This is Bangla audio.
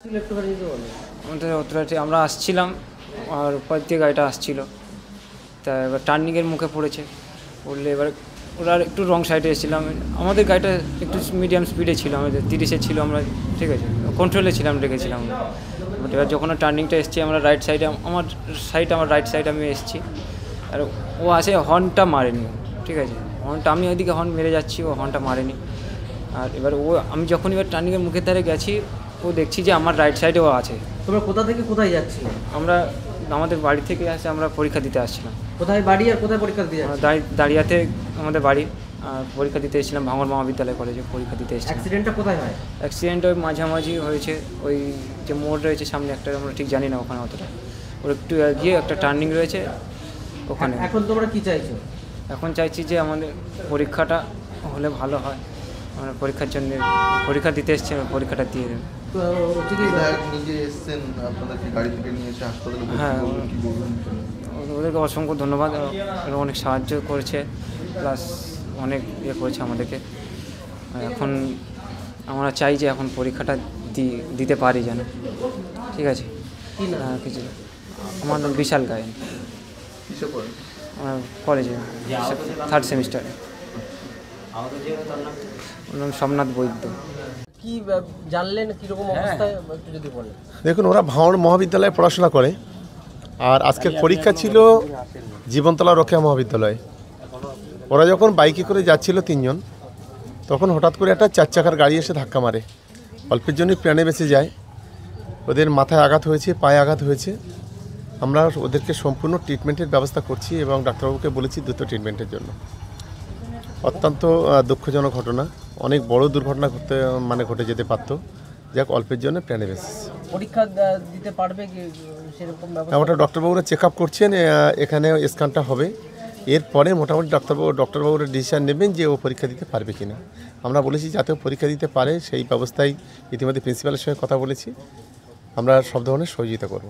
আমাদের অতরাতে আমরা আসছিলাম আর উপর দিয়ে গাড়িটা আসছিল, তা এবার টার্নিংয়ের মুখে পড়েছে, পড়লে এবার ওরা একটু রং সাইডে এসেছিলাম, আমাদের গাড়িটা একটু মিডিয়াম স্পিডে ছিল, আমাদের 30-এ ছিল, আমরা ঠিক আছে কন্ট্রোলে ছিলাম, রেখেছিলাম। বাট এবার যখন টার্নিংটা এসছি আমরা রাইট সাইডে, আমার রাইট সাইডে আমি এসেছি, আর ও আসে হর্নটা মারেনি, ঠিক আছে, হর্নটা আমি ওইদিকে হর্ন মেরে যাচ্ছি, ও হর্নটা মারেনি। আর এবার আমি যখন এবার টার্নিংয়ের মুখের ধারে গেছি, ও দেখছি যে আমার রাইট সাইডেও আছে। তোমরা কোথা থেকে কোথায় যাচ্ছি? আমরা আমাদের বাড়ি থেকে আসে, আমরা পরীক্ষা দিতে আসছিলাম। কোথায় বাড়ি আর কোথায় পরীক্ষা দিতে যাচ্ছি? দাঁড়িয়াতে আমাদের বাড়ি, আর পরীক্ষা দিতে এসেছিলাম ভাঙড় মহাবিদ্যালয় কলেজে পরীক্ষা দিতে এসেছিলাম। অ্যাক্সিডেন্টটা কোথায় হয়? অ্যাক্সিডেন্ট ওই মাঝামাঝি হয়েছে, ওই যে মোড় রয়েছে সামনে একটা, আমরা ঠিক জানি না ওখানে অতটা, ওর একটু গিয়ে একটা টার্নিং রয়েছে ওখানে। এখন তোমরা কি চাইছো? এখন চাইছি যে আমাদের পরীক্ষাটা হলে ভালো হয়, আমরা পরীক্ষার জন্য পরীক্ষা দিতে এসেছি, পরীক্ষাটা দিয়ে দেবেন। হ্যাঁ, ওদেরকে অসংখ্য ধন্যবাদ, ওরা অনেক সাহায্য করেছে, প্লাস অনেক করেছে আমাদেরকে। এখন আমরা চাই যে এখন পরীক্ষাটা দিতে পারি যেন, ঠিক আছে। কিছু আমার নাম বিশাল গায়েন, কলেজে 3rd সেমিস্টারে। ওর নাম সোমনাথ বৈদ্য। কি জানলেন, কীরকম অবস্থায় একটু যদি বলেন। দেখুন, ওরা ভাঙড় মহাবিদ্যালয়ে পড়াশোনা করে, আর আজকের পরীক্ষা ছিল জীবনতলা রক্ষা মহাবিদ্যালয়ে। ওরা যখন বাইকে করে যাচ্ছিল 3 জন, তখন হঠাৎ করে একটা 4 চাকার গাড়ি এসে ধাক্কা মারে, অল্পের জন্যই প্রাণে বেঁচে যায়। ওদের মাথায় আঘাত হয়েছে, পায়ে আঘাত হয়েছে। আমরা ওদেরকে সম্পূর্ণ ট্রিটমেন্টের ব্যবস্থা করছি এবং ডাক্তারবাবুকে বলেছি দ্রুত ট্রিটমেন্টের জন্য। অত্যন্ত দুঃখজনক ঘটনা, অনেক বড় দুর্ঘটনা ঘটে যেতে পারত, যাক অল্পের জন্য প্রাণে বেঁচেছে। পরীক্ষা দিতে পারবে কি সেরকম ব্যবস্থা? ওটা ডক্টরবাবুরা চেক আপ করছেন, এখানে স্ক্যানটা হবে, এরপরে মোটামুটি ডক্টরবাবুরা ডিসিশন নেবেন যে ও পরীক্ষা দিতে পারবে কি না। আমরা বলেছি যাতে ও পরীক্ষা দিতে পারে সেই ব্যবস্থায় ইতিমধ্যে প্রিন্সিপালের সঙ্গে কথা বলেছি, আমরা সব ধরনের সহযোগিতা করব।